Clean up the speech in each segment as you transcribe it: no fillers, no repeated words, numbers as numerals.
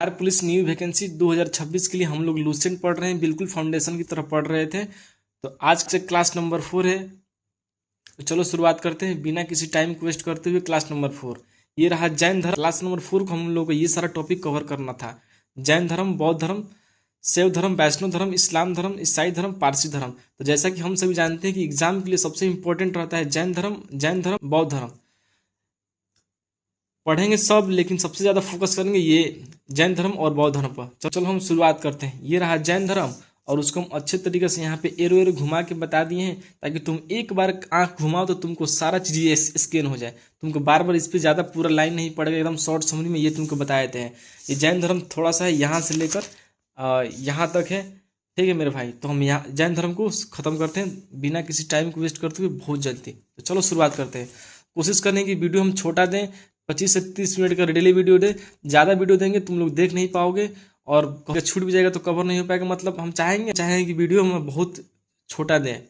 Bihar police new vacancy 2026 के लिए हम लोग लूसेंट पढ़ रहे हैं, बिल्कुल फाउंडेशन की तरफ पढ़ रहे थे। तो आज से क्लास नंबर 4 है। तो चलो शुरुआत करते हैं बिना किसी टाइम को वेस्ट करते हुए। क्लास नंबर 4 ये रहा जैन धर्म। क्लास नंबर 4 को हम लोग को ये सारा टॉपिक कवर करना था। जैन धर्म, बौद्ध धर्म, शैव धर्म, वैष्णव धर्म, इस्लाम धर्म, ईसाई धर्म, पारसी धर्म। तो जैसा कि हम सभी जानते हैं कि एग्जाम के लिए सबसे इंपॉर्टेंट रहता है जैन धर्म, बौद्ध धर्म पढ़ेंगे सब, लेकिन सबसे ज़्यादा फोकस करेंगे ये जैन धर्म और बौद्ध धर्म पर। चलो हम शुरुआत करते हैं। ये रहा जैन धर्म और उसको हम अच्छे तरीके से यहाँ पे एरो घुमा के बता दिए हैं, ताकि तुम एक बार आंख घुमाओ तो तुमको सारा चीज़ स्कैन हो जाए, तुमको बार बार इस पर ज़्यादा पूरा लाइन नहीं पड़ेगा, एकदम शॉर्ट समझ में ये तुमको बता देते हैं। ये जैन धर्म थोड़ा सा है, यहाँ से लेकर यहाँ तक है, ठीक है मेरे भाई। तो हम यहाँ जैन धर्म को ख़त्म करते हैं बिना किसी टाइम को वेस्ट करते हुए बहुत जल्दी। तो चलो शुरुआत करते हैं। कोशिश करें कि वीडियो हम छोटा दें, 25 से 30 मिनट का डेली वीडियो दे। ज़्यादा वीडियो देंगे तुम लोग देख नहीं पाओगे, और छूट भी जाएगा तो कवर नहीं हो पाएगा। मतलब हम चाहेंगे कि वीडियो हम बहुत छोटा दें,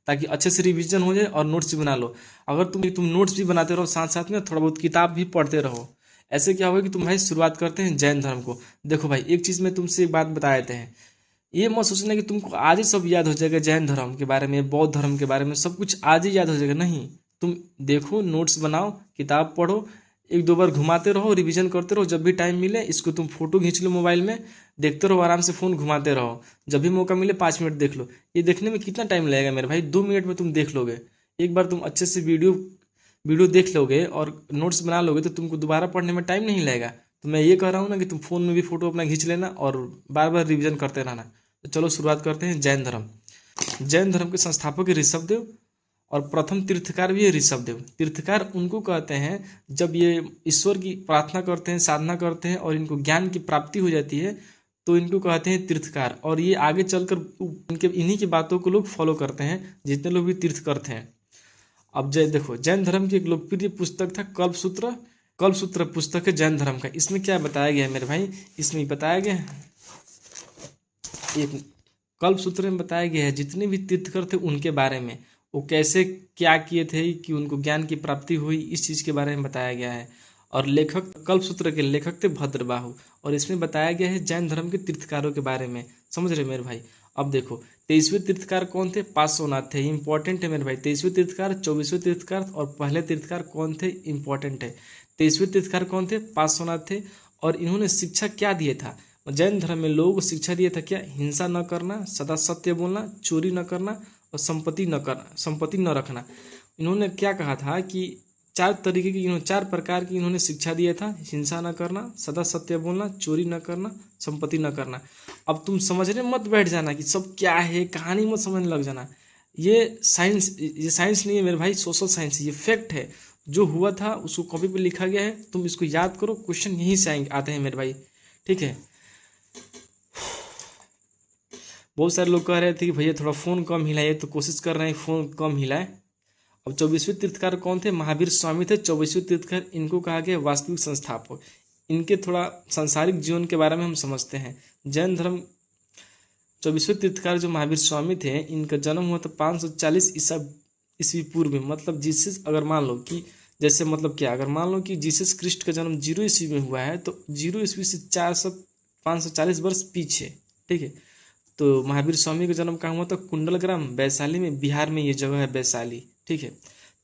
ताकि अच्छे से रिवीजन हो जाए और नोट्स भी बना लो। अगर तुम नोट्स भी बनाते रहो, साथ साथ में थोड़ा बहुत किताब भी पढ़ते रहो, ऐसे क्या होगा कि तुम भाई शुरुआत करते हैं जैन धर्म को। देखो भाई, एक चीज़ में तुमसे एक बात बता देते हैं, ये मत सोचना कि तुमको आज ही सब याद हो जाएगा, जैन धर्म के बारे में, बौद्ध धर्म के बारे में सब कुछ आज ही याद हो जाएगा। नहीं, तुम देखो, नोट्स बनाओ, किताब पढ़ो, एक दो बार घुमाते रहो, रिवीजन करते रहो। जब भी टाइम मिले इसको तुम फोटो खींच लो, मोबाइल में देखते रहो, आराम से फ़ोन घुमाते रहो। जब भी मौका मिले 5 मिनट देख लो। ये देखने में कितना टाइम लगेगा मेरे भाई, 2 मिनट में तुम देख लोगे। एक बार तुम अच्छे से वीडियो देख लोगे और नोट्स बना लोगे तो तुमको दोबारा पढ़ने में टाइम नहीं लगेगा। तो मैं ये कह रहा हूँ ना कि तुम फ़ोन में भी फोटो अपना खींच लेना और बार बार रिविजन करते रहना। तो चलो शुरुआत करते हैं जैन धर्म। जैन धर्म के संस्थापक ऋषभ देव और प्रथम तीर्थकार भी है ऋषभ देव। तीर्थकार उनको कहते हैं जब ये ईश्वर की प्रार्थना करते हैं, साधना करते हैं और इनको ज्ञान की प्राप्ति हो जाती है, तो इनको कहते हैं तीर्थकार। और ये आगे चलकर इन्हीं की बातों को लोग फॉलो करते हैं, जितने लोग भी तीर्थ करते हैं। अब देखो, जैन धर्म की एक लोकप्रिय पुस्तक था कल्पसूत्र पुस्तक है जैन धर्म का। इसमें क्या बताया गया है मेरे भाई, इसमें बताया गया है, एक कल्पसूत्र में बताया गया है जितने भी तीर्थकर थे उनके बारे में, वो कैसे क्या किए थे कि उनको ज्ञान की प्राप्ति हुई, इस चीज़ के बारे में बताया गया है। और लेखक, कल्पसूत्र के लेखक थे भद्रबाहु, और इसमें बताया गया है जैन धर्म के तीर्थकारों के बारे में। समझ रहे मेरे भाई। अब देखो, 23वें तीर्थकार कौन थे? पार्श्वनाथ थे। इंपॉर्टेंट है मेरे भाई। 23वें तीर्थकार, 24वें तीर्थकार और पहले तीर्थकार कौन थे? इंपॉर्टेंट है। 23वें तीर्थकार कौन थे? पार्श्वनाथ थे। और इन्होंने शिक्षा क्या दिया था? जैन धर्म में लोगों को शिक्षा दिया था क्या? हिंसा न करना, सदा सत्य बोलना, चोरी न करना और संपत्ति न रखना। इन्होंने क्या कहा था कि 4 प्रकार की इन्होंने शिक्षा दिया था। हिंसा न करना, सदा सत्य बोलना, चोरी न करना, संपत्ति न करना। अब तुम समझने मत बैठ जाना कि सब क्या है, कहानी मत समझने लग जाना। ये साइंस नहीं है मेरे भाई, सोशल साइंस है। ये फैक्ट है, जो हुआ था उसको कॉपी पे लिखा गया है। तुम इसको याद करो, क्वेश्चन यहीं से आते हैं मेरे भाई, ठीक है। बहुत सारे लोग कह रहे थे कि भैया थोड़ा फ़ोन कम हिलाइए, तो कोशिश कर रहे हैं फ़ोन कम हिलाए। अब 24वें तीर्थकार कौन थे? महावीर स्वामी थे 24वें तीर्थकार। इनको कहा गया वास्तविक संस्थापक। इनके थोड़ा सांसारिक जीवन के बारे में हम समझते हैं। जैन धर्म 24वें तीर्थकार जो महावीर स्वामी थे, इनका जन्म हुआ था 540 ईस्वी पूर्व में। मतलब जीसस, अगर मान लो कि जैसे मतलब क्या, अगर मान लो कि जीसस क्रिस्ट का जन्म 0 ईस्वी में हुआ है, तो 0 ईस्वी से 540 वर्ष पीछे, ठीक है। तो महावीर स्वामी का जन्म कहाँ हुआ था? कुंडलग्राम, वैशाली में, बिहार में ये जगह है वैशाली, ठीक है।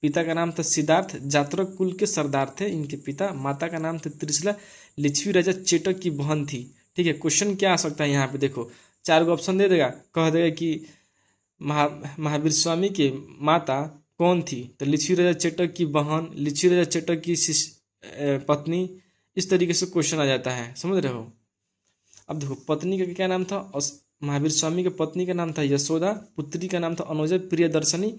पिता का नाम था सिद्धार्थ, जातक कुल के सरदार थे इनके पिता। माता का नाम था त्रिशला, लिच्छवी राजा चेटक की बहन थी, ठीक है। क्वेश्चन क्या आ सकता है यहाँ पे? देखो 4 गो ऑप्शन दे देगा, कह देगा कि महावीर स्वामी के माता कौन थी? तो लिच्छवी राजा चेटक की बहन, लिच्छवी राजा चेटक की पत्नी। इस तरीके से क्वेश्चन आ जाता है, समझ रहे हो। अब देखो, पत्नी का क्या नाम था? महावीर स्वामी के पत्नी का नाम था यशोदा, पुत्री का नाम था अनुजा प्रियदर्शनी,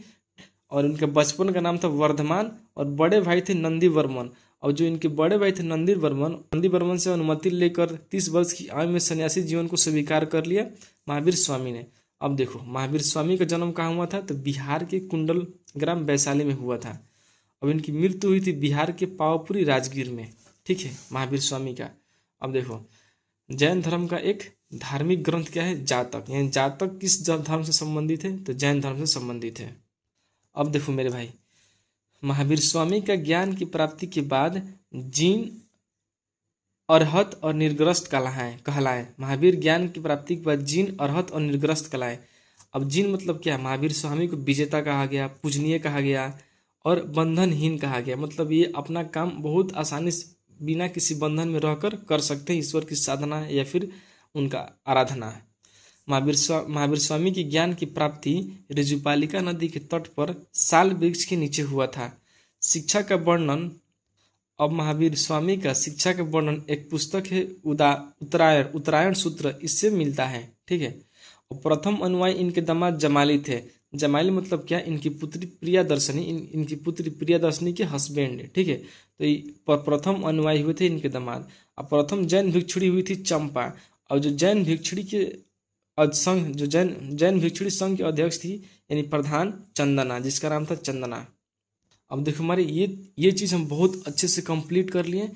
और उनके बचपन का नाम था वर्धमान, और बड़े भाई थे नंदी वर्मन। और जो इनके बड़े भाई थे नंदी वर्मन से अनुमति लेकर 30 वर्ष की आयु में सन्यासी जीवन को स्वीकार कर लिया महावीर स्वामी ने। अब देखो, महावीर स्वामी का जन्म कहाँ हुआ था? तो बिहार के कुंडल ग्राम वैशाली में हुआ था। अब इनकी मृत्यु हुई थी बिहार के पावापुरी राजगीर में, ठीक है, महावीर स्वामी का। अब देखो, जैन धर्म का एक धार्मिक ग्रंथ क्या है? जातक। यानी जातक किस धर्म से संबंधित है? तो जैन धर्म से संबंधित है। अब देखो मेरे भाई, महावीर स्वामी का ज्ञान की प्राप्ति के बाद जीन अरहत और निर्ग्रस्त कहलाए। महावीर ज्ञान की प्राप्ति के बाद जिन, अरहत और निर्ग्रस्त कहलाए। अब जिन मतलब क्या, महावीर स्वामी को विजेता कहा गया, पूजनीय कहा गया और बंधनहीन कहा गया। मतलब ये अपना काम बहुत आसानी से बिना किसी बंधन में रहकर कर सकते हैं, ईश्वर की साधना या फिर उनका आराधना। महावीर स्वामी की ज्ञान की प्राप्ति ऋजुपालिका नदी के तट पर साल वृक्ष के नीचे हुआ था। शिक्षा का वर्णन, अब महावीर स्वामी का शिक्षा का वर्णन एक पुस्तक है उत्तरायण सूत्र, इससे मिलता है। ठीक है। और प्रथम अनुयायी इनके दामाद जमाली थे। जमाली मतलब क्या, इनकी पुत्री प्रियदर्शनी, इनकी पुत्री प्रियदर्शनी के हस्बैंड। ठीक है। तो ये प्रथम अनुयायी हुए थे इनके दामाद। अब प्रथम जैन भिक्षुणी हुई थी चंपा। और जो जैन भिक्षुणी के संघ, जो जैन भिक्षुणी संघ की अध्यक्ष थी यानी प्रधान, चंदना, जिसका नाम था चंदना। अब देखो हमारे ये चीज़ हम बहुत अच्छे से कंप्लीट कर लिए।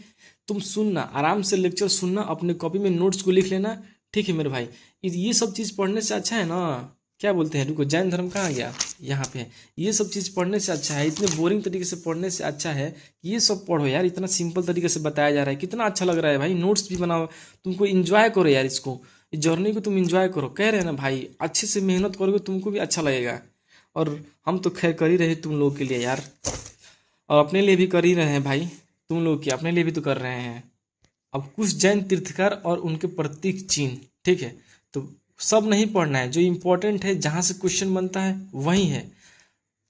तुम सुनना, आराम से लेक्चर सुनना, अपने कॉपी में नोट्स को लिख लेना। ठीक है मेरे भाई, ये सब चीज़ पढ़ने से अच्छा है ना, क्या बोलते हैं, रुको, जैन धर्म कहाँ गया, यहाँ पे है। ये सब चीज़ पढ़ने से अच्छा है, इतने बोरिंग तरीके से पढ़ने से अच्छा है कि ये सब पढ़ो यार। इतना सिंपल तरीके से बताया जा रहा है, कितना अच्छा लग रहा है भाई। नोट्स भी बनाओ, तुमको इंजॉय करो यार इसको, इस जर्नी को तुम इंजॉय करो। कह रहे हैं ना भाई, अच्छे से मेहनत करोगे तुमको भी अच्छा लगेगा। और हम तो खैर कर ही रहे तुम लोग के लिए यार, और अपने लिए भी कर ही रहे हैं भाई। तुम लोग क्या, अपने लिए भी तो कर रहे हैं। अब कुछ जैन तीर्थकार और उनके प्रतीक चिन्ह। ठीक है। तो सब नहीं पढ़ना है, जो इम्पोर्टेंट है, जहाँ से क्वेश्चन बनता है वही है।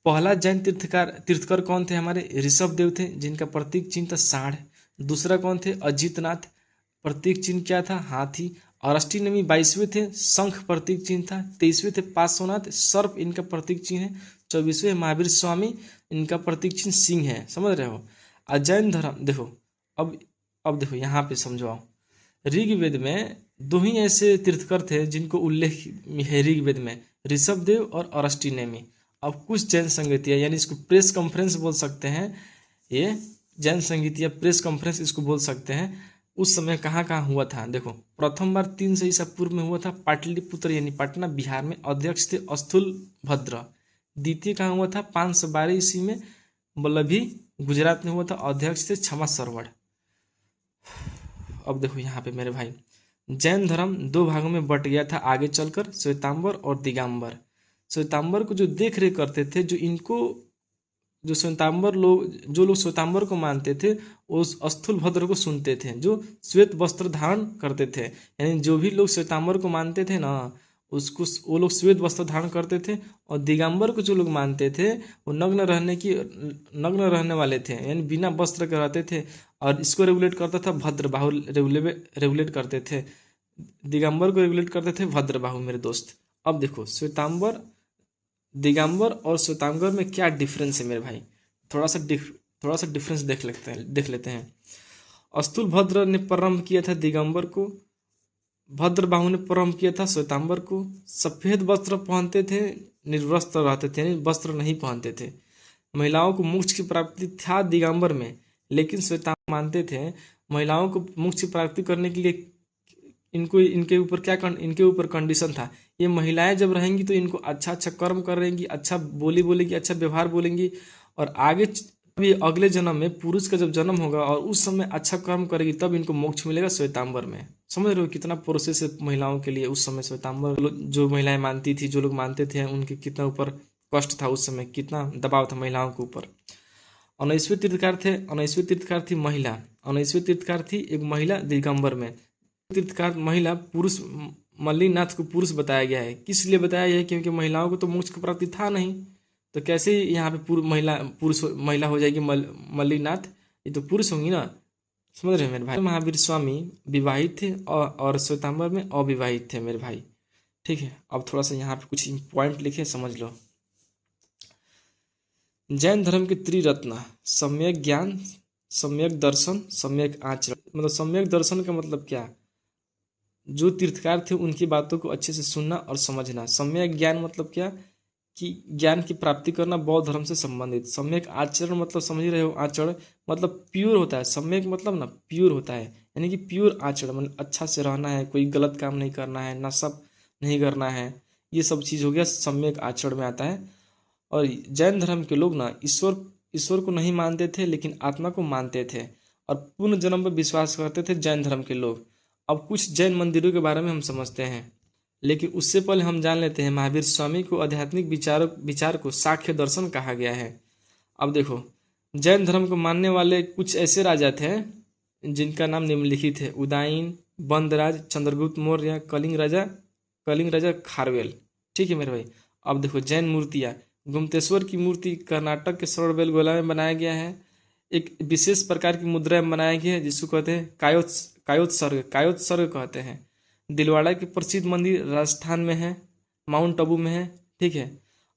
पहला जैन तीर्थकर कौन थे, हमारे ऋषभ देव थे, जिनका प्रतीक चिन्ह था सांड। दूसरा कौन थे, अजितनाथ, प्रतीक चिन्ह क्या था, हाथी। अरष्टिनेमी 22वें थे, शंख प्रतीक चिन्ह था। 23वें थे पार्श्वनाथ, सर्प इनका प्रतीक चिन्ह है। 24वें महावीर स्वामी, इनका प्रतीक चिन्ह सिंह है। समझ रहे हो। अजैन धर्म देखो, अब देखो यहाँ पे समझो। ऋग्वेद में दो ही ऐसे तीर्थकर थे जिनको उल्लेख है ऋग्वेद में, ऋषभ देव और अरष्टिनेमी। अब कुछ जैन संगीतिया, यानी इसको प्रेस कॉन्फ्रेंस बोल सकते हैं, ये जैन संगीतिया प्रेस कॉन्फ्रेंस इसको बोल सकते हैं। उस समय कहाँ कहाँ हुआ था, देखो, प्रथम बार 300 ईसा पूर्व में हुआ था पाटलिपुत्र यानी पटना बिहार में, अध्यक्ष थे अस्थूल भद्र। द्वितीय कहाँ हुआ था 512 ईस्वी में वल्लभी गुजरात में हुआ था, अध्यक्ष थे क्षमा सरवड़। अब देखो यहाँ पे मेरे भाई, जैन धर्म दो भागों में बट गया था आगे चलकर, श्वेतांबर और दिगंबर। श्वेतांबर को जो देख रेख करते थे, जो लोग श्वेतांबर को मानते थे, उस स्थूल भद्र को सुनते थे, जो श्वेत वस्त्र धारण करते थे। यानी जो भी लोग श्वेतांबर को मानते थे ना, वो लोग श्वेत वस्त्र धारण करते थे। और दिगंबर को जो लोग मानते थे, वो नग्न रहने वाले थे, यानी बिना वस्त्र के रहते थे। और इसको रेगुलेट करता था भद्रबाहु, रेगुलेट करते थे। दिगंबर को रेगुलेट करते थे भद्रबाहु मेरे दोस्त। अब देखो दिगंबर और श्वेतांबर में क्या डिफरेंस है मेरे भाई, थोड़ा सा डिफरेंस देख लेते हैं। स्थूल भद्र ने प्रारंभ किया था दिगंबर को, भद्रबाहु ने प्रारंभ किया था श्वेतांबर को। सफेद वस्त्र पहनते थे, निर्वस्त्र रहते थे, यानी वस्त्र नहीं पहनते थे। महिलाओं को मोक्ष की प्राप्ति था दिगंबर में, लेकिन श्वेतांबर मानते थे महिलाओं को मोक्ष की प्राप्ति करने के लिए इनके ऊपर कंडीशन था। ये महिलाएं जब रहेंगी तो इनको अच्छा कर्म करेंगी, अच्छा बोली बोलेंगी, अच्छा व्यवहार बोलेंगी, और आगे भी अगले जन्म में पुरुष का जब जन्म होगा और उस समय अच्छा कर्म करेगी, तब इनको मोक्ष मिलेगा श्वेतांबर में। समझ रहे हो कितना प्रोसेस है महिलाओं के लिए उस समय। श्वेतांबर जो महिलाएं मानती थी, जो लोग मानते थे, उनके कितना ऊपर कष्ट था उस समय, कितना दबाव था महिलाओं के ऊपर। 19वें तीर्थकार थी महिला। 19वें तीर्थकार थी एक महिला दिगंबर में। तीर्थकार महिला, पुरुष मल्लीनाथ को पुरुष बताया गया है। किस लिए बताया गया है, क्योंकि महिलाओं को तो मोक्ष की प्राप्ति था नहीं, तो कैसे यहाँ पे महिला हो जाएगी मल्लीनाथ, ये तो पुरुष होंगी ना। समझ रहे हैं मेरे भाई। महावीर स्वामी विवाहित थे और श्वेतांबर में अविवाहित थे मेरे भाई। ठीक है। अब थोड़ा सा यहाँ पे कुछ पॉइंट लिखे, समझ लो। जैन धर्म के त्रिरत्न, सम्यक ज्ञान, सम्यक दर्शन, सम्यक आचरण। मतलब सम्यक दर्शन का मतलब क्या, जो तीर्थकार थे उनकी बातों को अच्छे से सुनना और समझना। सम्यक ज्ञान मतलब क्या, कि ज्ञान की प्राप्ति करना बौद्ध धर्म से संबंधित। सम्यक आचरण मतलब समझ रहे हो, आचरण मतलब प्योर होता है। सम्यक मतलब ना प्योर होता है, यानी कि प्योर आचरण, मतलब अच्छा से रहना है, कोई गलत काम नहीं करना है, नशा नहीं करना है, ये सब चीज़ हो गया सम्यक आचरण में आता है। और जैन धर्म के लोग ना ईश्वर को नहीं मानते थे, लेकिन आत्मा को मानते थे। और पूर्ण जन्म पर विश्वास करते थे जैन धर्म के लोग। अब कुछ जैन मंदिरों के बारे में हम समझते हैं, लेकिन उससे पहले हम जान लेते हैं महावीर स्वामी को आध्यात्मिक विचार को सांख्य दर्शन कहा गया है। अब देखो, जैन धर्म को मानने वाले कुछ ऐसे राजा थे जिनका नाम निम्नलिखित है: उदयन, बंदराज, चंद्रगुप्त मौर्य, कलिंग राजा खारवेल। ठीक है मेरे भाई। अब देखो, जैन मूर्तियाँ। गुप्तेश्वर की मूर्ति कर्नाटक के श्रवणबेलगोला में बनाया गया है। एक विशेष प्रकार की मुद्रा में बनाया गया है जिसको कहते हैं कायोत्सर्ग कहते हैं। दिलवाड़ा के प्रसिद्ध मंदिर राजस्थान में है, माउंट आबू में है। ठीक है।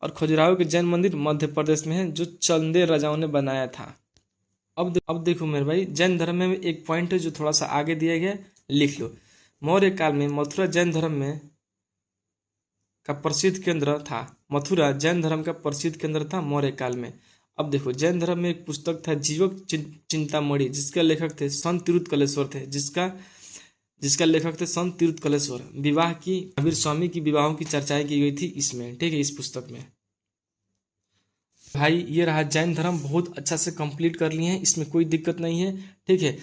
और खजुराहो के जैन मंदिर मध्य प्रदेश में है, जो चंदेल राजाओं ने बनाया था। अब देखो मेरे भाई, जैन धर्म में एक पॉइंट है जो थोड़ा सा आगे दिया गया, लिख लो। मौर्य काल में मथुरा जैन धर्म में का प्रसिद्ध केंद्र था। मथुरा जैन धर्म का प्रसिद्ध केंद्र था मौर्य काल में। अब देखो, जैन धर्म में एक पुस्तक था जीवक चिंतामणि, जिसके लेखक थे संत तिरुत्तकलेश्वर थे, जिसका लेखक थे संत तिरुत्तकलेश्वर। विवाह की महावीर स्वामी की विवाहों की चर्चाएं की गई थी इसमें। ठीक है, इस पुस्तक में। भाई ये रहा जैन धर्म, बहुत अच्छा से कंप्लीट कर लिए हैं, इसमें कोई दिक्कत नहीं है। ठीक है,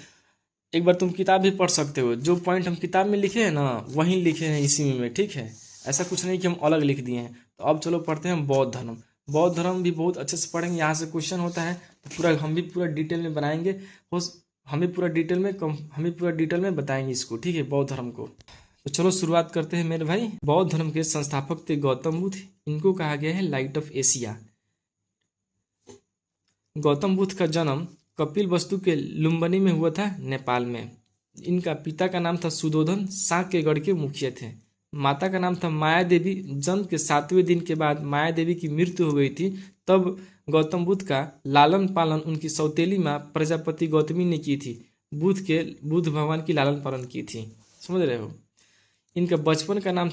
एक बार तुम किताब भी पढ़ सकते हो, जो पॉइंट हम किताब में लिखे हैं ना वहीं लिखे हैं इसी में। ठीक है, ऐसा कुछ नहीं कि हम अलग लिख दिए हैं। तो अब चलो पढ़ते हैं बौद्ध धर्म। बौद्ध धर्म भी बहुत अच्छे से पढ़ेंगे, यहाँ से क्वेश्चन होता है तो हम भी पूरा डिटेल में बनाएंगे। हमें पूरा डिटेल में बताएंगे इसको। ठीक है, बौद्ध धर्म को। तो चलो शुरुआत करते हैं मेरे भाई। बौद्ध धर्म के संस्थापक थे गौतम बुद्ध। इनको कहा गया है light of Asia. Gautam Buddha का जन्म कपिल वस्तु के लुम्बिनी में हुआ था, नेपाल में। इनका पिता का नाम था सुधोधन, साकेगढ़ के मुखिया थे। माता का नाम था माया देवी। जन्म के 7वें दिन के बाद माया देवी की मृत्यु हो गई थी। तब गौतम बुद्ध का लालन पालन उनकी सौतेली माँ प्रजापति गौतमी ने की थी। बुद्ध भगवान की लालन पालन की थी। समझ रहे हो। इनका बचपन का नाम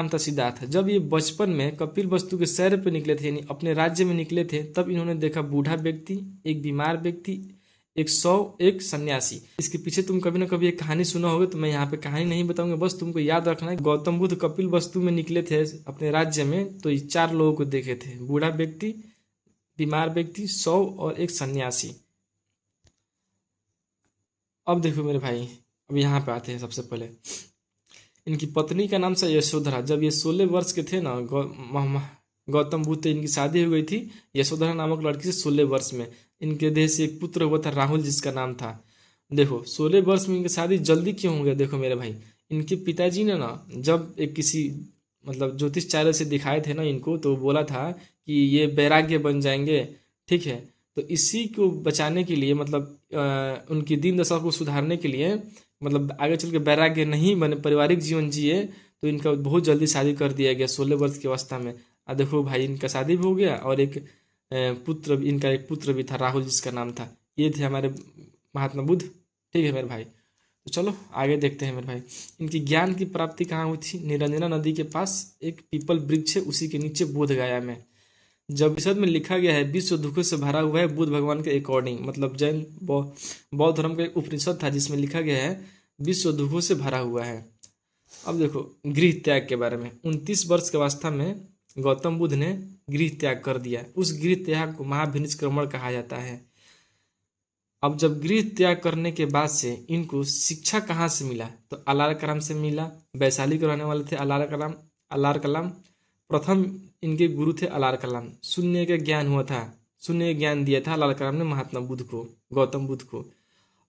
था सिद्धार्थ। जब ये बचपन में कपिल वस्तु के शहर पर निकले थे, यानी अपने राज्य में निकले थे, तब इन्होंने देखा बूढ़ा व्यक्ति, एक बीमार व्यक्ति, एक सन्यासी। इसके पीछे तुम कभी ना कभी एक कहानी सुना होगा, तो मैं यहाँ पे कहानी नहीं बताऊंगा, बस तुमको याद रखना है। गौतम बुद्ध कपिल वस्तु में निकले थे अपने राज्य में, तो ये 4 लोगों को देखे थे: बूढ़ा व्यक्ति, बीमार व्यक्ति, 100 और एक सन्यासी। अब देखो मेरे भाई, अब यहाँ पे आते हैं। सबसे पहले इनकी पत्नी का नाम था यशोधरा। जब ये 16 वर्ष के थे ना, गौतम बुद्ध से इनकी शादी हो गई थी यशोधरा नामक लड़की से 16 वर्ष में। इनके देह से एक पुत्र हुआ था राहुल, जिसका नाम था। देखो 16 वर्ष में इनकी शादी जल्दी क्यों हो गया? देखो मेरे भाई, इनके पिताजी ने ना जब एक किसी ज्योतिषाचार्य से दिखाए थे ना इनको, तो बोला था कि ये वैराग्य बन जाएंगे। ठीक है, तो इसी को बचाने के लिए, उनकी दीन दशा को सुधारने के लिए, आगे चल के वैराग्य नहीं बने, पारिवारिक जीवन जिए, तो इनका बहुत जल्दी शादी कर दिया गया 16 वर्ष की अवस्था में। देखो भाई, इनका शादी भी हो गया और एक पुत्र भी था राहुल, जिसका नाम था। ये थे हमारे महात्मा बुद्ध। ठीक है मेरे भाई, तो चलो आगे देखते हैं मेरे भाई। इनकी ज्ञान की प्राप्ति कहाँ हुई थी? निरंजना नदी के पास एक पीपल वृक्ष है, उसी के नीचे बोध गया में। जब उपनिषद में लिखा गया है विश्व दुखों से भरा हुआ है बुद्ध भगवान के अकॉर्डिंग, जैन बौद्ध धर्म का एक उपनिषद था जिसमें लिखा गया है विश्व दुखों से भरा हुआ है। अब देखो गृह त्याग के बारे में। 29 वर्ष की अवस्था में गौतम बुद्ध ने गृह त्याग कर दिया। उस गृह त्याग को महाभिनिष्क्रमण कहा जाता है। अब जब गृह त्याग करने के बाद से इनको शिक्षा कहाँ से मिला? तो अलार कलाम से मिला। वैशाली के रहने वाले थे अलार कलाम। प्रथम इनके गुरु थे अलार कलाम। शून्य का ज्ञान हुआ था, शून्य ज्ञान दिया था अलार कलाम ने महात्मा बुद्ध को, गौतम बुद्ध को।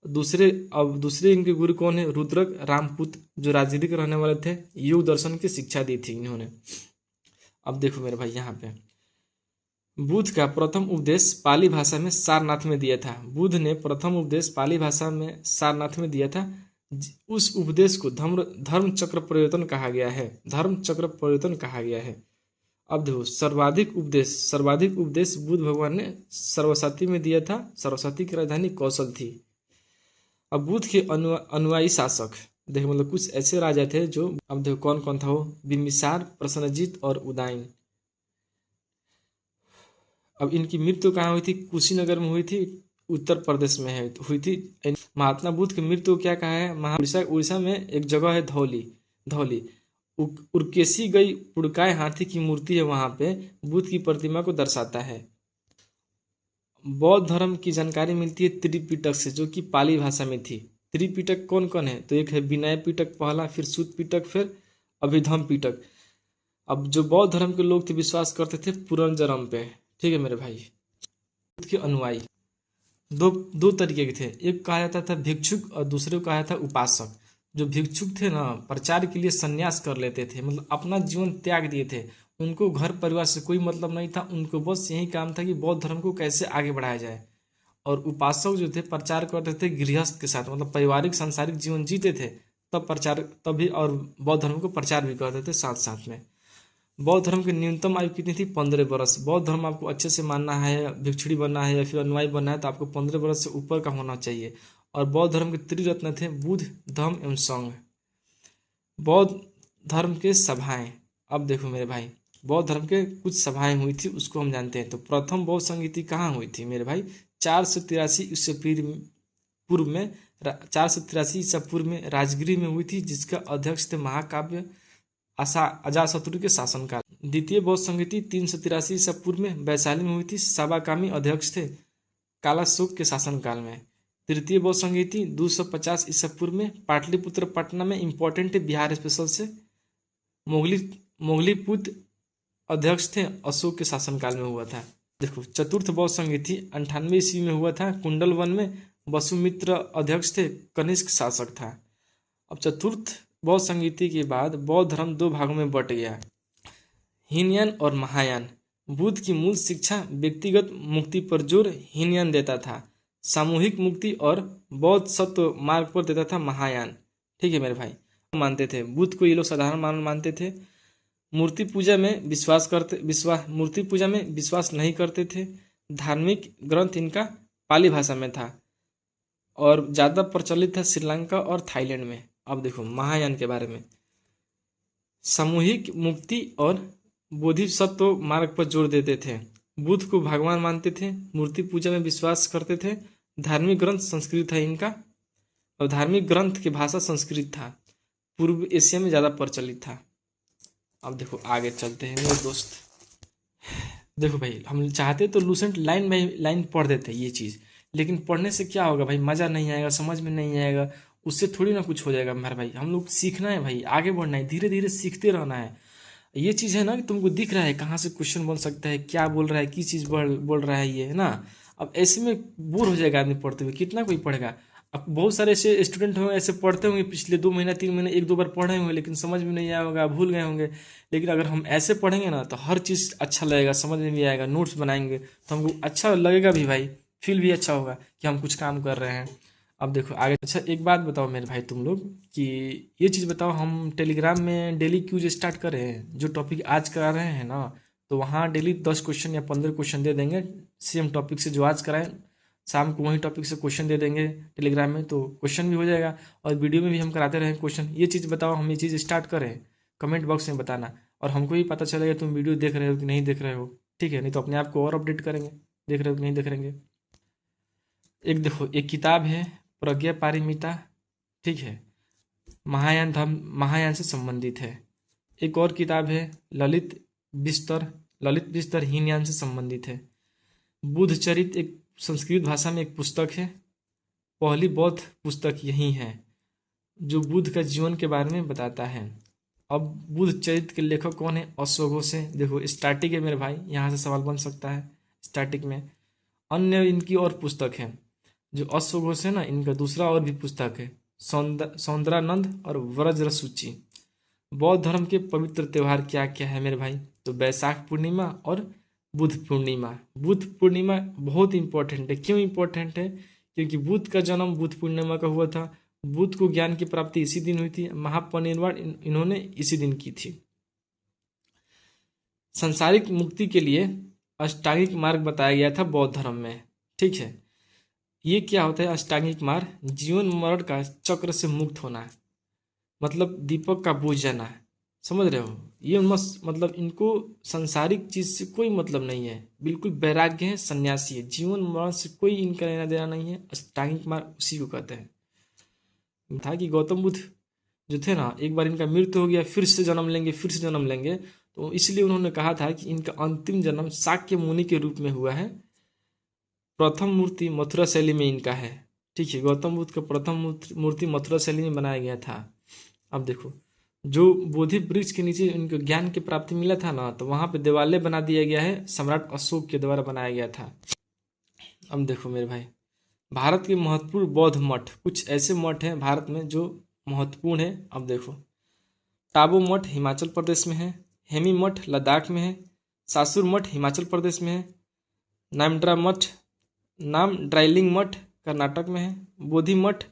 दूसरे इनके गुरु कौन है? रुद्रक रामपुत, जो राजगिरी के रहने वाले थे। योग दर्शन की शिक्षा दी थी इन्होंने। अब देखो मेरे भाई, यहाँ पे बुद्ध का प्रथम उपदेश पाली भाषा में सारनाथ में दिया था। बुद्ध ने प्रथम उपदेश पाली भाषा में सारनाथ में दिया था। उस उपदेश को धर्म चक्र परिवर्तन कहा गया है। धर्म चक्र परिवर्तन कहा गया है। अब देखो सर्वाधिक उपदेश बुद्ध भगवान ने सरस्वती में दिया था। सरस्वती की राजधानी कौशल थी। अब बुद्ध के अनुयायी शासक देखो, कुछ ऐसे राजा थे जो, अब देखो कौन कौन था वो? बिम्बिसार, प्रसन्नजीत और उदयन। अब इनकी मृत्यु कहाँ हुई थी? कुशीनगर में हुई थी, उत्तर प्रदेश में हुई थी। महात्मा बुद्ध की मृत्यु क्या कहा है? उड़ीसा में एक जगह है धौली। उर्केशी गई पुड़काय हाथी की मूर्ति है, वहां पे बुद्ध की प्रतिमा को दर्शाता है। बौद्ध धर्म की जानकारी मिलती है त्रिपिटक से, जो कि पाली भाषा में थी। त्रिपिटक कौन कौन है? तो एक है विनय पिटक पहला, फिर सूत पिटक, फिर अभिधम पिटक। अब जो बौद्ध धर्म के लोग थे विश्वास करते थे पुनर्जन्म पे। ठीक है मेरे भाई। बुद्ध के अनुयायी दो दो तरीके के थे, एक कहा जाता था भिक्षुक और दूसरे को कहा जाता था उपासक। जो भिक्षुक थे ना, प्रचार के लिए संन्यास कर लेते थे, मतलब अपना जीवन त्याग दिए थे। उनको घर परिवार से कोई मतलब नहीं था, उनको बस यही काम था कि बौद्ध धर्म को कैसे आगे बढ़ाया जाए। और उपासक जो थे प्रचार करते थे गृहस्थ के साथ, मतलब पारिवारिक सांसारिक जीवन जीते थे, तब प्रचार तभी और बौद्ध धर्म को प्रचार भी करते थे साथ साथ में। बौद्ध धर्म की न्यूनतम आयु कितनी थी? 15 वर्ष। बौद्ध धर्म आपको अच्छे से मानना है, भिक्षुड़ी बनना है या फिर अनुयायी बनना है तो आपको 15 वर्ष से ऊपर का होना चाहिए। और बौद्ध धर्म के त्रिरत्न थे बुद्ध, धम्म एवं संघ। बौद्ध धर्म के सभाएं, अब देखो मेरे भाई, बौद्ध धर्म के कुछ सभाएं हुई थी उसको हम जानते हैं। तो प्रथम बौद्ध संगीति कहाँ हुई थी मेरे भाई? 483 ईस्वी पूर्व में 483 ईसा पूर्व में राजगृह में हुई थी, जिसका अध्यक्ष थे महाकाव्य अजातशत्रु के शासनकाल। द्वितीय बौद्ध संगीति 383 ईसा पूर्व में वैशाली में हुई थी, साबाकामी अध्यक्ष थे कालाशोक के शासनकाल में। तृतीय बौद्ध संगीति 250 ईसा पूर्व में पाटलिपुत्र पटना में, इंपॉर्टेंट है बिहार स्पेशल से, मोगलीपुत्र अध्यक्ष थे अशोक के शासनकाल में हुआ था। देखो चतुर्थ बौद्ध संगीति 98 ईस्वी में हुआ था, कुंडल वन में, वसुमित्र अध्यक्ष थे, कनिष्क शासक था। अब चतुर्थ बौद्ध संगीति के बाद बौद्ध धर्म दो भागों में बट गया, हीनयान और महायान। बुद्ध की मूल शिक्षा व्यक्तिगत मुक्ति पर जोर हीनयान देता था, सामूहिक मुक्ति और बौद्ध सत्व मार्ग पर देता था महायान। ठीक है मेरे भाई। मानते थे बुद्ध को ये लोग साधारण मानते थे, मूर्ति पूजा में विश्वास नहीं करते थे। धार्मिक ग्रंथ इनका पाली भाषा में था और ज़्यादा प्रचलित था श्रीलंका और थाईलैंड में। अब देखो महायान के बारे में, सामूहिक मुक्ति और बोधिसत्व मार्ग पर जोर देते थे, बुद्ध को भगवान मानते थे, मूर्ति पूजा में विश्वास करते थे, धार्मिक ग्रंथ संस्कृत है इनका और धार्मिक ग्रंथ की भाषा संस्कृत था, पूर्व एशिया में ज़्यादा प्रचलित था। अब देखो आगे चलते हैं मेरे दोस्त। देखो भाई हम चाहते तो लूसेंट लाइन बाई लाइन पढ़ देते ये चीज़, लेकिन पढ़ने से क्या होगा भाई? मज़ा नहीं आएगा, समझ में नहीं आएगा, उससे थोड़ी ना कुछ हो जाएगा मेरे भाई। हम लोग सीखना है भाई, आगे बढ़ना है, धीरे धीरे सीखते रहना है। ये चीज़ है ना कि तुमको दिख रहा है कहाँ से क्वेश्चन बन सकता है, क्या बोल रहा है, किस चीज़ बोल रहा है, ये है ना। अब ऐसे में बोर हो जाएगा आदमी पढ़ते हुए, कितना कोई पढ़ेगा। अब बहुत सारे ऐसे स्टूडेंट होंगे ऐसे पढ़ते होंगे, पिछले 2 महीना 3 महीने 1-2 बार पढ़े होंगे, लेकिन समझ में नहीं आया होगा, भूल गए होंगे। लेकिन अगर हम ऐसे पढ़ेंगे ना तो हर चीज़ अच्छा लगेगा, समझ में भी आएगा, नोट्स बनाएंगे तो हमको अच्छा लगेगा भी भाई, फील भी अच्छा होगा कि हम कुछ काम कर रहे हैं। अब देखो आगे। अच्छा एक बात बताओ मेरे भाई तुम लोग कि ये चीज़ बताओ, हम टेलीग्राम में डेली क्यूज स्टार्ट कर रहे हैं, जो टॉपिक आज करा रहे हैं ना, तो वहाँ डेली 10 क्वेश्चन या 15 क्वेश्चन दे देंगे सेम टॉपिक से जो आज कराएं, शाम को वही टॉपिक से क्वेश्चन दे देंगे टेलीग्राम में, तो क्वेश्चन भी हो जाएगा और वीडियो में भी हम कराते रहें क्वेश्चन। ये चीज़ बताओ, हम ये चीज़ स्टार्ट करें, कमेंट बॉक्स में बताना, और हमको भी पता चलेगा तुम वीडियो देख रहे हो कि नहीं देख रहे हो। ठीक है, नहीं तो अपने आप को और अपडेट करेंगे, देख रहे हो कि नहीं देख रहेंगे। एक देखो एक किताब है प्रज्ञा पारिमिता, ठीक है, महायान से संबंधित है। एक और किताब है ललित बिस्तर हीनयान से संबंधित है। बुद्ध चरित एक संस्कृत भाषा में एक पुस्तक है, पहली बौद्ध पुस्तक यही है जो बुद्ध का जीवन के बारे में बताता है। अब बुद्ध चरित्र के लेखक कौन है? अशोक से। देखो स्टार्टिंग है मेरे भाई, यहाँ से सवाल बन सकता है स्टार्टिंग में। अन्य इनकी और पुस्तक है जो अशोक से ना, इनका दूसरा और भी पुस्तक है सौंदरानंद और व्रजरसूची। बौद्ध धर्म के पवित्र त्यौहार क्या क्या है मेरे भाई? तो बैसाख पूर्णिमा और बुद्ध पूर्णिमा। बुद्ध पूर्णिमा बहुत इंपॉर्टेंट है। क्यों इंपॉर्टेंट है? क्योंकि बुद्ध का जन्म बुद्ध पूर्णिमा का हुआ था, बुद्ध को ज्ञान की प्राप्ति इसी दिन हुई थी, महापरिनिर्वाण इन्होंने इसी दिन की थी। सांसारिक मुक्ति के लिए अष्टांगिक मार्ग बताया गया था बौद्ध धर्म में। ठीक है, ये क्या होता है अष्टांगिक मार्ग? जीवन मरण का चक्र से मुक्त होना, मतलब दीपक का बुझ जाना, समझ रहे हो? ये मतलब इनको संसारिक चीज से कोई मतलब नहीं है, बिल्कुल वैराग्य है, सन्यासी है, जीवन मरण से कोई इनका लेना देना नहीं है। अष्टांगिक मार्ग उसी को कहते हैं। था कि गौतम बुद्ध जो थे ना, एक बार इनका मृत्यु हो गया, फिर से जन्म लेंगे, तो इसलिए उन्होंने कहा था कि इनका अंतिम जन्म शाक्य मुनि के रूप में हुआ है, प्रथम मूर्ति मथुरा शैली में इनका है। ठीक है, गौतम बुद्ध का प्रथम मूर्ति मथुरा शैली में बनाया गया था। अब देखो, जो बोधि वृक्ष के नीचे इनको ज्ञान की प्राप्ति मिला था ना, तो वहां पे देवालय बना दिया गया है, सम्राट अशोक के द्वारा बनाया गया था। अब देखो मेरे भाई, भारत के महत्वपूर्ण बौद्ध मठ, कुछ ऐसे मठ हैं भारत में जो महत्वपूर्ण है। अब देखो, टाबू मठ हिमाचल प्रदेश में है, हेमी मठ लद्दाख में है, सासुर मठ हिमाचल प्रदेश में है, नाम ड्राइलिंग मठ कर्नाटक में है, बोधि मठ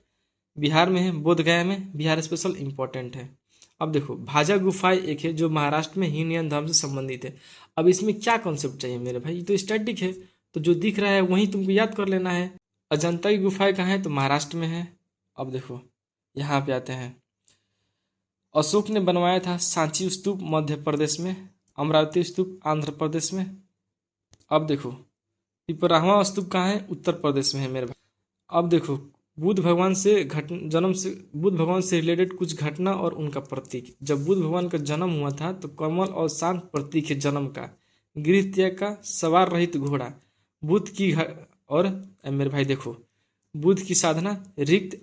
बिहार में है, बोध गया में, बिहार स्पेशल इंपॉर्टेंट है। अब देखो, भाजा गुफाएं एक है जो महाराष्ट्र में हीनयान धर्म से संबंधित है। अब इसमें क्या कॉन्सेप्ट चाहिए मेरे भाई, ये तो स्टैटिक है, तो जो दिख रहा है वही तुमको याद कर लेना है। अजंता की गुफाएं कहाँ है, तो महाराष्ट्र में है। अब देखो, यहाँ पे आते हैं, अशोक ने बनवाया था सांची स्तूप मध्य प्रदेश में, अमरावती स्तूप आंध्र प्रदेश में। अब देखो, पिपराहवा स्तूप कहाँ है, उत्तर प्रदेश में है मेरे भाई। अब देखो, बुद्ध भगवान से रिलेटेड कुछ घटना और उनका प्रतीक। जब बुद्ध भगवान का जन्म हुआ था तो कमल और शांत प्रतीक है जन्म का, गृह त्याग का, सवार रहित घोड़ा, बुद्ध की और मेरे भाई देखो, बुद्ध की साधना, रिक्त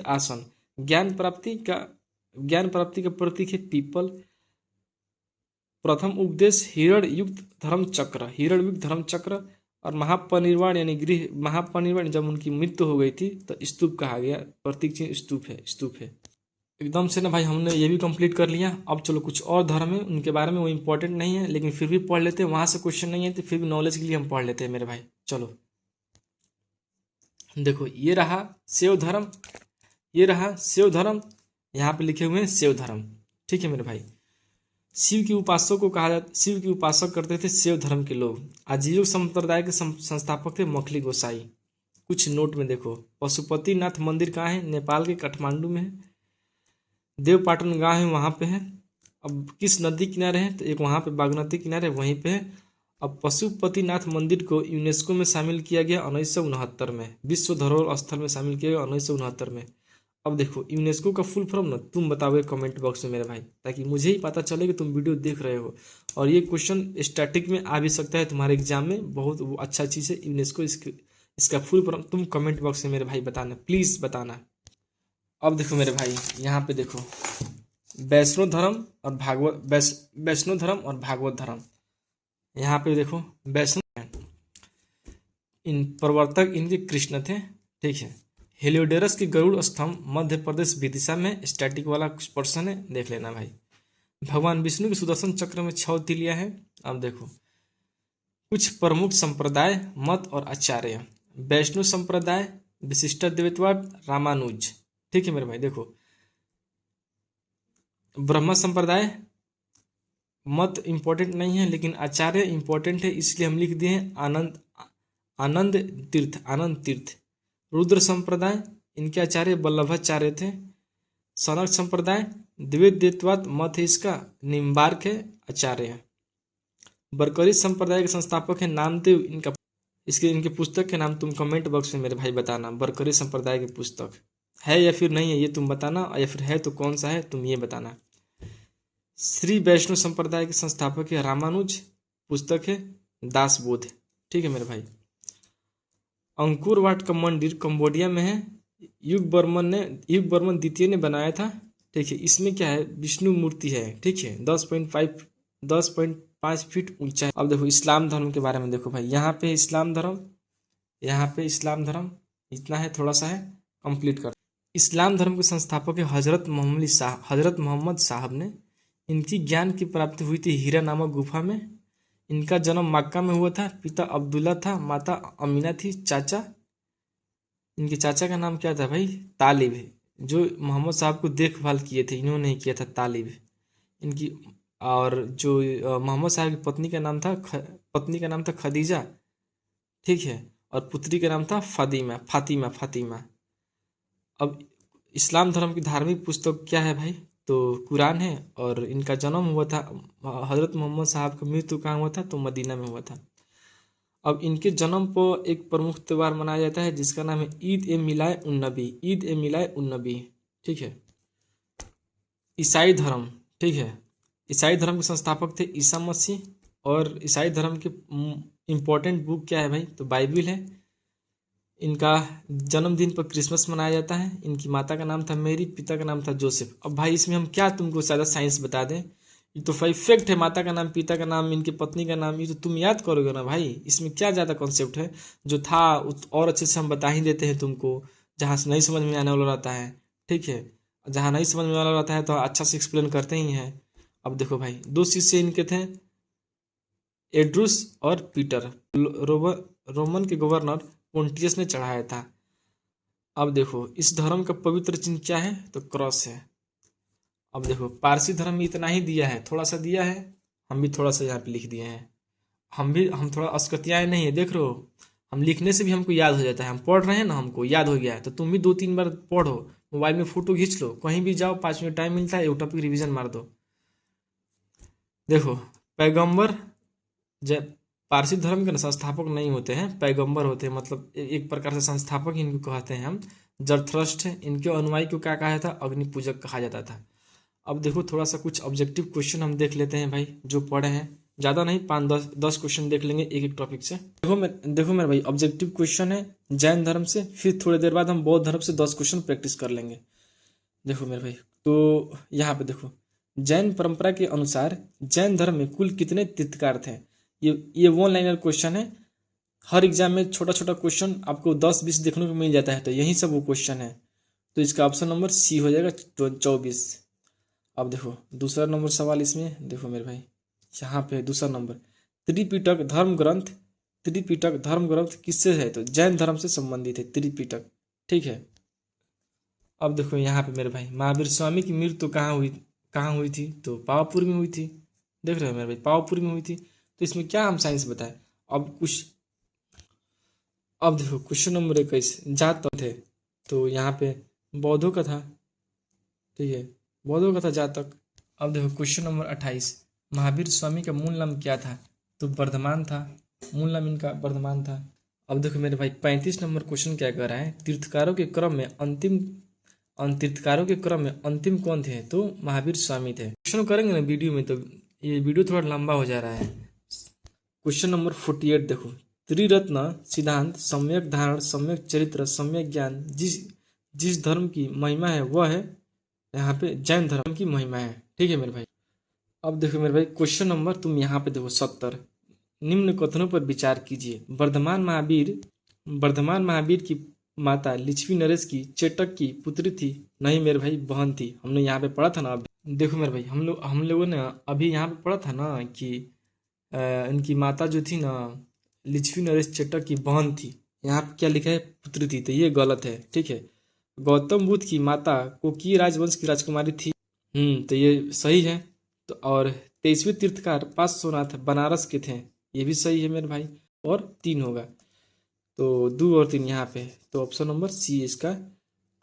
आसन, ज्ञान प्राप्ति का प्रतीक है पीपल, प्रथम उपदेश हिरण युक्त धर्म चक्र, और महापरिनिर्वाण जब उनकी मृत्यु हो गई थी तो स्तूप कहा गया, प्रतीक चिन्ह स्तूप है। एकदम से ना भाई, हमने ये भी कंप्लीट कर लिया। अब चलो कुछ और धर्म है, उनके बारे में वो इंपॉर्टेंट नहीं है लेकिन फिर भी पढ़ लेते हैं, वहां से क्वेश्चन नहीं है तो फिर भी नॉलेज के लिए हम पढ़ लेते हैं मेरे भाई। चलो देखो, ये रहा शिव धर्म, यहाँ पे लिखे हुए हैं शिव धर्म। ठीक है मेरे भाई, शिव की उपासक करते थे शिव धर्म के लोग। आजीविक संप्रदाय के संस्थापक थे मखली गोसाई। कुछ नोट में देखो, पशुपतिनाथ मंदिर कहाँ है, नेपाल के काठमांडू में है। देवपाटन गांव है, वहां पे है। अब किस नदी किनारे है, तो एक वहां पे बागमती किनारे वहीं पे है। अब पशुपतिनाथ मंदिर को यूनेस्को में शामिल किया गया 1969 में, विश्व धरोहर स्थल में शामिल किया गया 1969 में। अब देखो, यूनेस्को का फुल फॉर्म ना तुम बताओगे कमेंट बॉक्स में मेरे भाई, ताकि मुझे ही पता चले कि तुम वीडियो देख रहे हो। और ये क्वेश्चन स्टैटिक में आ भी सकता है तुम्हारे एग्जाम में, बहुत वो अच्छा चीज़ है यूनेस्को। इसका फुल फॉर्म तुम कमेंट बॉक्स में मेरे भाई बताना, प्लीज़ बताना। अब देखो मेरे भाई, यहाँ पे देखो, वैष्णो धर्म और भागवत धर्म। यहाँ पे देखो, वैष्णव इन प्रवर्तक इनके कृष्ण थे। ठीक है, हेलियोडोरस की गरुड़ स्तंभ मध्य प्रदेश विदिशा में, स्टैटिक वाला पर्सन है, देख लेना भाई। भगवान विष्णु के सुदर्शन चक्र में 6 तिलियां हैं। अब देखो, कुछ प्रमुख संप्रदाय, मत और आचार्य। वैष्णव संप्रदाय, विशिष्ट द्वैतवाद, रामानुज। ठीक है मेरे भाई, देखो, ब्रह्म संप्रदाय, मत इंपॉर्टेंट नहीं है लेकिन आचार्य इंपॉर्टेंट है, इसलिए हम लिख दिए हैं आनंद तीर्थ। रुद्र संप्रदाय, इनके आचार्य वल्लभाचार्य थे। सनक संप्रदाय, द्वैतवाद मत है इसका, निम्बार्क है आचार्य। बरकरी संप्रदाय के संस्थापक है नामदेव। इनके पुस्तक के नाम तुम कमेंट बॉक्स में मेरे भाई बताना। बरकरी संप्रदाय की पुस्तक है या फिर नहीं है ये तुम बताना, या फिर है तो कौन सा है तुम ये बताना। श्री वैष्णव संप्रदाय के संस्थापक है रामानुज। पुस्तक है दासबोध। ठीक है मेरे भाई, अंकुर वाट का मंदिर कंबोडिया में है। युग बर्मन द्वितीय ने बनाया था। ठीक है, इसमें क्या है, विष्णु मूर्ति है। ठीक है, 10.5 फीट ऊंचा है। अब देखो, इस्लाम धर्म के बारे में देखो भाई, यहाँ पे इस्लाम धर्म इतना है, थोड़ा सा है, कंप्लीट कर। इस्लाम धर्म के संस्थापक है हजरत मोहम्मद साहब ने। इनकी ज्ञान की प्राप्ति हुई थी हीरा नामक गुफा में। इनका जन्म मक्का में हुआ था। पिता अब्दुल्ला था, माता अमीना थी। इनके चाचा का नाम क्या था भाई, तालिब। जो मोहम्मद साहब को देखभाल किए थे इन्होंने ही किया था, तालिब इनकी। और जो मोहम्मद साहब की पत्नी का नाम था खदीजा। ठीक है, और पुत्री का नाम था फातिमा। अब इस्लाम धर्म की धार्मिक पुस्तक क्या है भाई, तो कुरान है। और इनका जन्म हुआ था, हजरत मोहम्मद साहब का मृत्यु कहाँ हुआ था, तो मदीना में हुआ था। अब इनके जन्म पर एक प्रमुख त्यौहार मनाया जाता है जिसका नाम है ईद ए मिलाद उन नबी। ठीक है, ईसाई धर्म। ठीक है, ईसाई धर्म के संस्थापक थे ईसा मसीह। और ईसाई धर्म के इम्पोर्टेंट बुक क्या है भाई, तो बाइबिल है। इनका जन्मदिन पर क्रिसमस मनाया जाता है। इनकी माता का नाम था मेरी, पिता का नाम था जोसेफ। अब भाई इसमें हम क्या तुमको ज़्यादा साइंस बता दें, ये तो भाई फैक्ट है। माता का नाम, पिता का नाम, इनकी पत्नी का नाम, ये तो तुम याद करोगे ना भाई। इसमें क्या ज़्यादा कॉन्सेप्ट है, जो था और अच्छे से हम बता ही देते हैं तुमको, जहाँ से नहीं समझ में आने वाला रहता है, ठीक है। जहाँ नहीं समझ में वाला रहता है तो अच्छा से एक्सप्लेन करते ही हैं। अब देखो भाई, दो शिष्य इनके थे, एड्रूस और पीटर। रोमन के गवर्नर पोंटियस ने चढ़ाया था। अब देखो इस धर्म का पवित्र चिन्ह क्या है, तो क्रॉस है। अब देखो पारसी धर्म में इतना ही दिया है, थोड़ा सा दिया है, हम भी थोड़ा सा यहाँ पे लिख दिए हैं। हम थोड़ा अस्कतियाए नहीं है, देख रहे हो, हम लिखने से भी हमको याद हो जाता है। हम पढ़ रहे हैं ना, हमको याद हो गया है। तो तुम भी 2-3 बार पढ़ो, मोबाइल में फोटो खींच लो, कहीं भी जाओ, 5 मिनट टाइम मिलता है, एक टॉपिक रिवीजन मार दो। देखो पैगंबर जब पारसी धर्म के संस्थापक नहीं होते हैं, पैगंबर होते हैं, मतलब एक प्रकार से संस्थापक ही इनको कहते हैं हम। जरथ्रस्ट है, इनके अनुयायी को क्या कहा जाता, अग्नि पूजक कहा जाता था। अब देखो थोड़ा सा कुछ ऑब्जेक्टिव क्वेश्चन हम देख लेते हैं भाई, जो पढ़े हैं, ज़्यादा नहीं, 5-10 क्वेश्चन देख लेंगे एक एक टॉपिक से। देखो मेरे भाई, ऑब्जेक्टिव क्वेश्चन है जैन धर्म से, फिर थोड़ी देर बाद हम बौद्ध धर्म से 10 क्वेश्चन प्रैक्टिस कर लेंगे। देखो मेरे भाई, तो यहाँ पे देखो, जैन परंपरा के अनुसार जैन धर्म में कुल कितने तीर्थंकर थे। ये 1 लाइनर क्वेश्चन है। हर एग्जाम में छोटा छोटा क्वेश्चन आपको 10-20 देखने को मिल जाता है, तो यही सब वो क्वेश्चन है। तो इसका ऑप्शन नंबर सी हो जाएगा, 24। अब देखो दूसरा नंबर सवाल इसमें, देखो मेरे भाई यहाँ पे दूसरा नंबर, त्रिपिटक धर्म ग्रंथ किससे है, तो जैन धर्म से संबंधित है त्रिपिटक, ठीक है। अब देखो यहाँ पे मेरे भाई, महावीर स्वामी की मृत्यु कहाँ हुई थी, तो पावापुरी में हुई थी। देख रहे हो मेरे भाई, पावापुरी में हुई थी। तो इसमें क्या हम साइंस बताएं। अब देखो क्वेश्चन नंबर 21, जात थे, तो यहाँ पे बौद्धों का था, ठीक है, बौद्धों का था जातक। अब देखो क्वेश्चन नंबर 28, महावीर स्वामी का मूल नाम क्या था, तो वर्धमान था, मूल नाम इनका वर्धमान था। अब देखो मेरे भाई 35 नंबर क्वेश्चन क्या कह रहा है, तीर्थकारों के क्रम में अंतिम कौन थे, तो महावीर स्वामी थे। क्वेश्चन करेंगे ना वीडियो में, तो ये वीडियो थोड़ा लंबा हो जा रहा है। क्वेश्चन नंबर 48 देखो, त्रिरत्न सिद्धांत, सम्यक धारण, सम्यक चरित्र, सम्यक ज्ञान, जिस धर्म की महिमा है वह है, यहाँ पे जैन धर्म की महिमा है, ठीक है मेरे भाई। अब देखो मेरे भाई क्वेश्चन नंबर, तुम यहाँ पे देखो 70, निम्न कथनों पर विचार कीजिए। वर्धमान महावीर की माता लिच्छवी नरेश की चेटक की पुत्री थी, नहीं मेरे भाई बहन थी। हमने यहाँ पे पढ़ा था ना, देखो मेरे भाई हम लोगों ने अभी यहाँ पे पढ़ा था ना कि इनकी माता जो थी ना, लिच्छवी नरेश चेटक की बहन थी। यहाँ पे क्या लिखा है, पुत्री थी, तो ये गलत है, ठीक है। गौतम बुद्ध की माता कोकी राजवंश की राजकुमारी थी, तो ये सही है। तो और 23वें तीर्थकार पार्श्वनाथ बनारस के थे, ये भी सही है मेरे भाई, और 3 होगा, तो 2 और 3 यहाँ पे, तो ऑप्शन नंबर सी इसका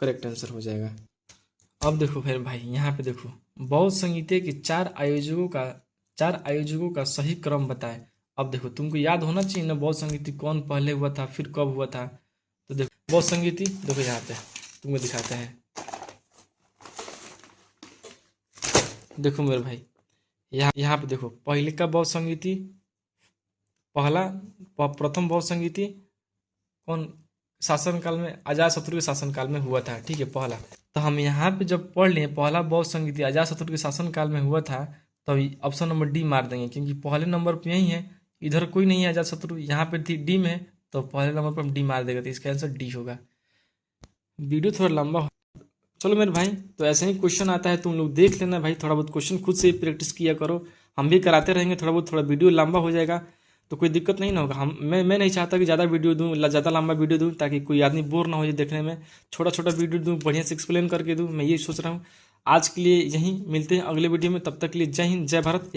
करेक्ट आंसर हो जाएगा। अब देखो फिर भाई यहाँ पे देखो, बौद्ध संगीत के 4 आयोजकों का सही क्रम बताएं। अब देखो तुमको याद होना चाहिए ना, बौद्ध संगीत कौन पहले हुआ था, फिर कब हुआ था। तो देखो बौद्ध संगीत, देखो यहाँ पे तुमको दिखाते हैं, देखो मेरे भाई यहाँ पे देखो, पहले का बौद्ध संगीति, प्रथम बौद्ध संगीति कौन शासनकाल में, अजातशत्रु के शासनकाल में हुआ था, ठीक है, पहला। तो हम यहाँ पे जब पढ़ लें पहला बौद्ध संगीति अजातशत्रु के शासनकाल में हुआ था, तो ऑप्शन नंबर डी मार देंगे, क्योंकि पहले नंबर पे यही है, इधर कोई नहीं है अजातशत्रु, यहाँ पे थी डी में, तो पहले नंबर पर हम डी मार देगा, तो इसका आंसर डी होगा। वीडियो थोड़ा लंबा हो, चलो मेरे भाई, तो ऐसे ही क्वेश्चन आता है, तुम लोग देख लेना भाई, थोड़ा बहुत क्वेश्चन खुद से ही प्रैक्टिस किया करो, हम भी कराते रहेंगे थोड़ा बहुत, थोड़ा वीडियो लंबा हो जाएगा तो कोई दिक्कत नहीं ना होगा। मैं नहीं चाहता कि ज़्यादा वीडियो दूँ, ज़्यादा लंबा वीडियो दूँ, ताकि कोई आदमी बोर ना हो जाए देखने में। छोटा छोटा वीडियो दूँ, बढ़िया से एक्सप्लेन करके दूँ, मैं ये सोच रहा हूँ। आज के लिए यहीं मिलते हैं अगले वीडियो में, तब तक के लिए जय हिंद, जय भारत।